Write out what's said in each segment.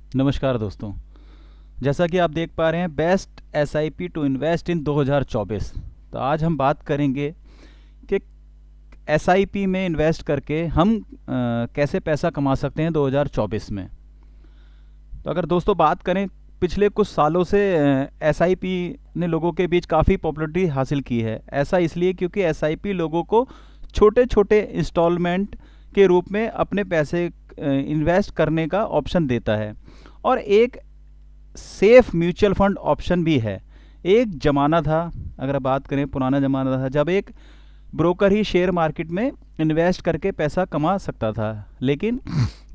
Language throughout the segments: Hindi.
नमस्कार दोस्तों। जैसा कि आप देख पा रहे हैं, best SIP to invest in 2024। तो आज हम बात करेंगे कि एसआईपी में इन्वेस्ट करके हम कैसे पैसा कमा सकते हैं 2024 में। तो अगर दोस्तों बात करें, पिछले कुछ सालों से एसआईपी ने लोगों के बीच काफ़ी पॉपुलैरिटी हासिल की है। ऐसा इसलिए क्योंकि एसआईपी लोगों को छोटे छोटे इंस्टॉलमेंट के रूप में अपने पैसे इन्वेस्ट करने का ऑप्शन देता है, और एक सेफ म्यूचुअल फंड ऑप्शन भी है। एक ज़माना था, अगर बात करें पुराना ज़माना था, जब एक ब्रोकर ही शेयर मार्केट में इन्वेस्ट करके पैसा कमा सकता था। लेकिन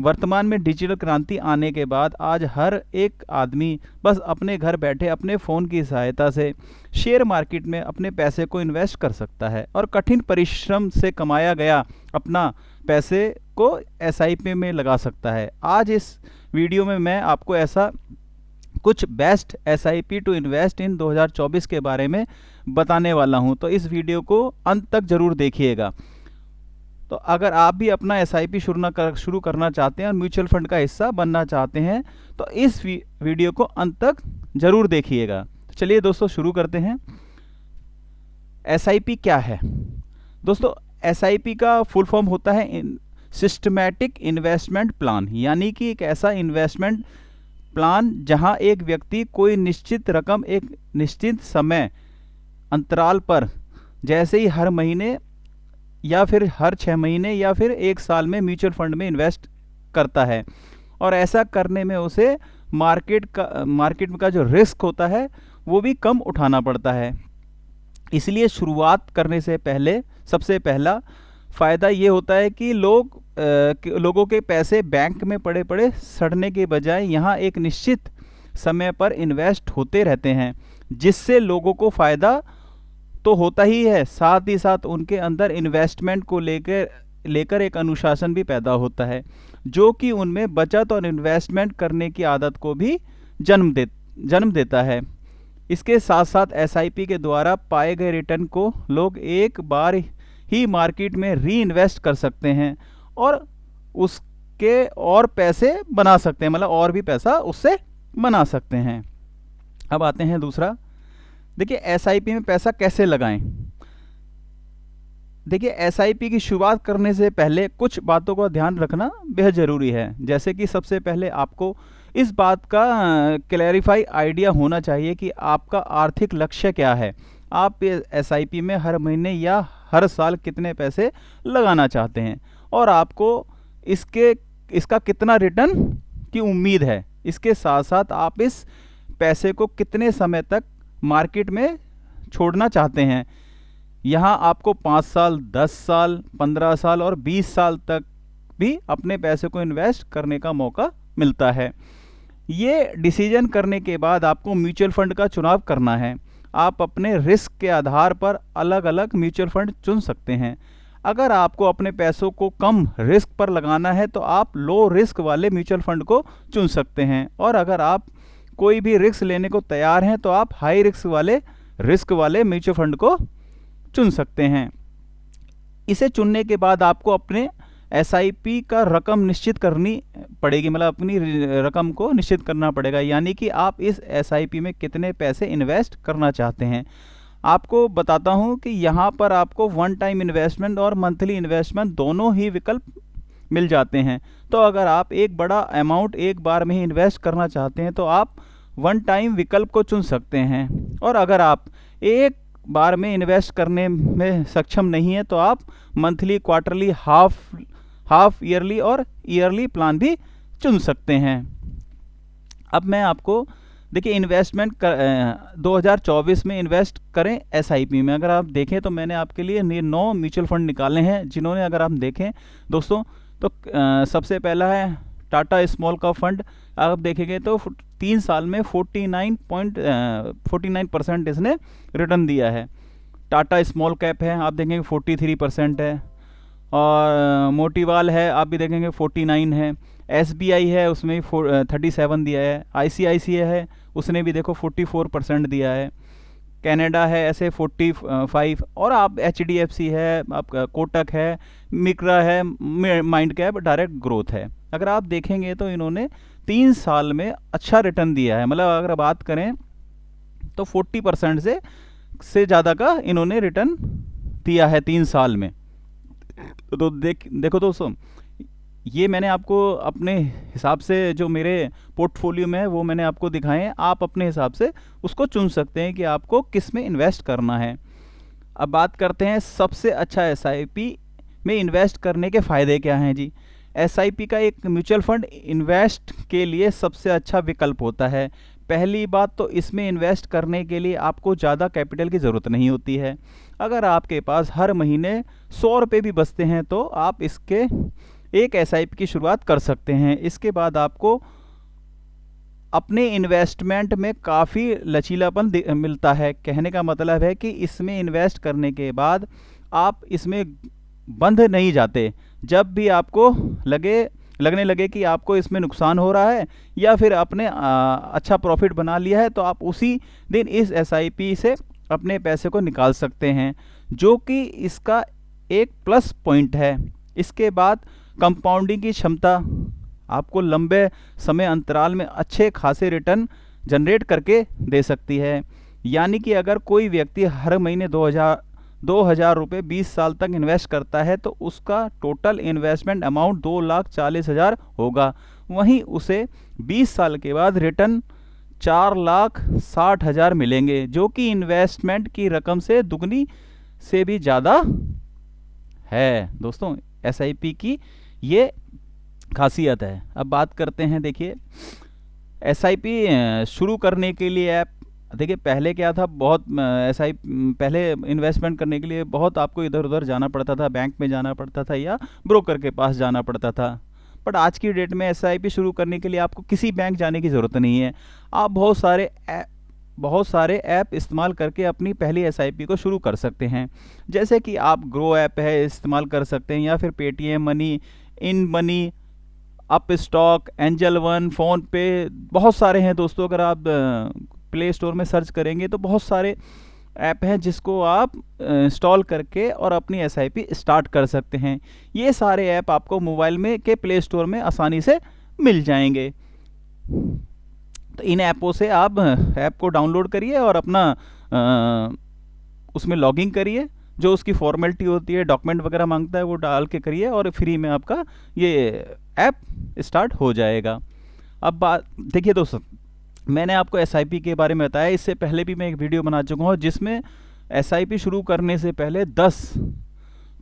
वर्तमान में डिजिटल क्रांति आने के बाद आज हर एक आदमी बस अपने घर बैठे अपने फ़ोन की सहायता से शेयर मार्केट में अपने पैसे को इन्वेस्ट कर सकता है और कठिन परिश्रम से कमाया गया अपना पैसे को एसआईपी में लगा सकता है। आज इस वीडियो में मैं आपको ऐसा कुछ best SIP to invest in 2024 के बारे में बताने वाला हूं, तो इस वीडियो को अंत तक ज़रूर देखिएगा। तो अगर आप भी अपना एसआईपी शुरू करना चाहते हैं और म्यूचुअल फंड का हिस्सा बनना चाहते हैं, तो इस वीडियो को अंत तक ज़रूर देखिएगा। तो चलिए दोस्तों, शुरू करते हैं। एसआईपी क्या है दोस्तों? एसआईपी का फुल फॉर्म होता है सिस्टमैटिक इन्वेस्टमेंट प्लान, यानी कि एक ऐसा इन्वेस्टमेंट प्लान जहां एक व्यक्ति कोई निश्चित रकम एक निश्चित समय अंतराल पर, जैसे ही हर महीने या फिर हर 6 महीने या फिर 1 साल में म्यूचुअल फंड में इन्वेस्ट करता है। और ऐसा करने में उसे मार्केट का जो रिस्क होता है वो भी कम उठाना पड़ता है। इसलिए शुरुआत करने से पहले सबसे पहला फ़ायदा ये होता है कि लोगों के पैसे बैंक में पड़े पड़े सड़ने के बजाय यहाँ एक निश्चित समय पर इन्वेस्ट होते रहते हैं, जिससे लोगों को फ़ायदा तो होता ही है, साथ ही साथ उनके अंदर इन्वेस्टमेंट को लेकर एक अनुशासन भी पैदा होता है, जो कि उनमें बचत और इन्वेस्टमेंट करने की आदत को भी जन्म देता है। इसके साथ साथ एसआईपी के द्वारा पाए गए रिटर्न को लोग एक बार ही मार्केट में री इन्वेस्ट कर सकते हैं और उसके और पैसे बना सकते हैं, मतलब और भी पैसा उससे बना सकते हैं। अब आते हैं दूसरा। देखिए, एसआईपी में पैसा कैसे लगाएं। देखिए, एसआईपी की शुरुआत करने से पहले कुछ बातों का ध्यान रखना बेहद ज़रूरी है। जैसे कि सबसे पहले आपको इस बात का क्लैरिफाई आइडिया होना चाहिए कि आपका आर्थिक लक्ष्य क्या है। आप एसआईपी में हर महीने या हर साल कितने पैसे लगाना चाहते हैं, और आपको इसका कितना रिटर्न की उम्मीद है। इसके साथ साथ आप इस पैसे को कितने समय तक मार्केट में छोड़ना चाहते हैं। यहाँ आपको 5 साल, 10 साल, 15 साल और 20 साल तक भी अपने पैसे को इन्वेस्ट करने का मौका मिलता है। ये डिसीजन करने के बाद आपको म्यूचुअल फंड का चुनाव करना है। आप अपने रिस्क के आधार पर अलग अलग म्यूचुअल फंड चुन सकते हैं। अगर आपको अपने पैसों को कम रिस्क पर लगाना है तो आप लो रिस्क वाले म्यूचुअल फंड को चुन सकते हैं, और अगर आप कोई भी रिस्क लेने को तैयार हैं तो आप हाई रिस्क वाले म्यूचुअल फंड को चुन सकते हैं। इसे चुनने के बाद आपको अपने एसआईपी का रकम निश्चित करनी पड़ेगी, मतलब अपनी रकम को निश्चित करना पड़ेगा, यानी कि आप इस एसआईपी में कितने पैसे इन्वेस्ट करना चाहते हैं। आपको बताता हूं कि यहाँ पर आपको वन टाइम इन्वेस्टमेंट और मंथली इन्वेस्टमेंट दोनों ही विकल्प मिल जाते हैं। तो अगर आप एक बड़ा अमाउंट एक बार में ही इन्वेस्ट करना चाहते हैं तो आप वन टाइम विकल्प को चुन सकते हैं, और अगर आप एक बार में इन्वेस्ट करने में सक्षम नहीं है तो आप मंथली, क्वार्टरली, हाफ ईयरली और ईयरली प्लान भी चुन सकते हैं। अब मैं आपको, देखिए, इन्वेस्टमेंट 2024 में इन्वेस्ट करें एसआईपी में। अगर आप देखें तो मैंने आपके लिए 9 म्यूचुअल फंड निकाले हैं, जिन्होंने, अगर आप देखें दोस्तों, तो सबसे पहला है टाटा स्मॉल कैप फंड। आप देखेंगे तो 3 साल में 49% इसने रिटर्न दिया है। टाटा स्मॉल कैप है, आप देखेंगे 43% है, और मोटीवाल है, आप भी देखेंगे 49 है। एसबीआई है, उसमें 37 दिया है। आईसीआईसीआई है, उसने भी देखो 44% दिया है। कनाडा है ऐसे 45, और आप एचडीएफसी है, आपका कोटक है, मिक्रा है, माइंड कैप, डायरेक्ट ग्रोथ है। अगर आप देखेंगे तो इन्होंने 3 साल में अच्छा रिटर्न दिया है। मतलब अगर बात करें तो 40% से ज़्यादा का इन्होंने रिटर्न दिया है 3 साल में। तो देखो दोस्तों, ये मैंने आपको अपने हिसाब से जो मेरे पोर्टफोलियो में है वो मैंने आपको दिखाए हैं। आप अपने हिसाब से उसको चुन सकते हैं कि आपको किस में इन्वेस्ट करना है। अब बात करते हैं सबसे अच्छा एसआईपी में इन्वेस्ट करने के फ़ायदे क्या हैं जी। एसआईपी का एक म्यूचुअल फंड इन्वेस्ट के लिए सबसे अच्छा विकल्प होता है। पहली बात तो इसमें इन्वेस्ट करने के लिए आपको ज़्यादा कैपिटल की ज़रूरत नहीं होती है। अगर आपके पास हर महीने 100 रुपये भी बचते हैं तो आप इसके एक एसआईपी की शुरुआत कर सकते हैं। इसके बाद आपको अपने इन्वेस्टमेंट में काफ़ी लचीलापन मिलता है। कहने का मतलब है कि इसमें इन्वेस्ट करने के बाद आप इसमें बंध नहीं जाते। जब भी आपको लगने लगे कि आपको इसमें नुकसान हो रहा है या फिर आपने अच्छा प्रॉफिट बना लिया है, तो आप उसी दिन इस एसआईपी से अपने पैसे को निकाल सकते हैं, जो कि इसका एक प्लस पॉइंट है। इसके बाद कंपाउंडिंग की क्षमता आपको लंबे समय अंतराल में अच्छे खासे रिटर्न जनरेट करके दे सकती है। यानी कि अगर कोई व्यक्ति हर महीने 2000 रुपये 20 साल तक इन्वेस्ट करता है तो उसका टोटल इन्वेस्टमेंट अमाउंट 2,40,000 होगा। वहीं उसे 20 साल के बाद रिटर्न 4,60,000 मिलेंगे, जो कि इन्वेस्टमेंट की रकम से दुगनी से भी ज़्यादा है। दोस्तों, एसआईपी की ये खासियत है। अब बात करते हैं, देखिए एसआईपी शुरू करने के लिए ऐप, देखिए पहले क्या था, बहुत पहले इन्वेस्टमेंट करने के लिए बहुत आपको इधर उधर जाना पड़ता था, बैंक में जाना पड़ता था या ब्रोकर के पास जाना पड़ता था। बट आज की डेट में एसआईपी शुरू करने के लिए आपको किसी बैंक जाने की ज़रूरत नहीं है। आप बहुत सारे ऐप इस्तेमाल करके अपनी पहली एसआईपी को शुरू कर सकते हैं। जैसे कि आप ग्रो ऐप है इस्तेमाल कर सकते हैं, या फिर Paytm money, in money, up stock, angel one, phone पे, बहुत सारे हैं दोस्तों। अगर आप प्ले स्टोर में सर्च करेंगे तो बहुत सारे ऐप हैं जिसको आप इंस्टॉल करके और अपनी एसआईपी स्टार्ट कर सकते हैं। ये सारे ऐप आपको मोबाइल में के प्ले स्टोर में आसानी से मिल जाएंगे। तो इन ऐपों से आप ऐप को डाउनलोड करिए और अपना उसमें लॉगिन करिए। जो उसकी फॉर्मेलिटी होती है, डॉक्यूमेंट वगैरह मांगता है, वो डाल के करिए और फ्री में आपका ये ऐप स्टार्ट हो जाएगा। अब बात देखिए दोस्तों, मैंने आपको एसआईपी के बारे में बताया। इससे पहले भी मैं एक वीडियो बना चुका हूँ जिसमें एसआईपी शुरू करने से पहले 10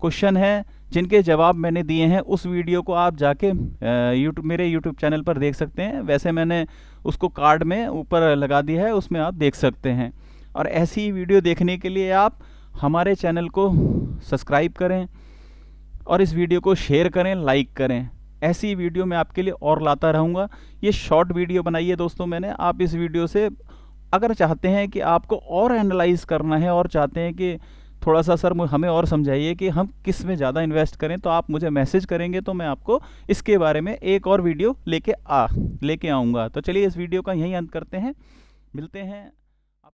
क्वेश्चन हैं जिनके जवाब मैंने दिए हैं। उस वीडियो को आप जाके मेरे यूट्यूब चैनल पर देख सकते हैं। वैसे मैंने उसको कार्ड में ऊपर लगा दिया है, उसमें आप देख सकते हैं। और ऐसी वीडियो देखने के लिए आप हमारे चैनल को सब्सक्राइब करें और इस वीडियो को शेयर करें, लाइक करें। ऐसी वीडियो मैं आपके लिए और लाता रहूँगा। ये शॉर्ट वीडियो बनाई है दोस्तों मैंने। आप इस वीडियो से अगर चाहते हैं कि आपको और एनालाइज करना है और चाहते हैं कि थोड़ा सा सर हमें और समझाइए कि हम किस में ज़्यादा इन्वेस्ट करें, तो आप मुझे मैसेज करेंगे तो मैं आपको इसके बारे में एक और वीडियो लेके आऊँगा। तो चलिए इस वीडियो का यहीं अंत करते हैं, मिलते हैं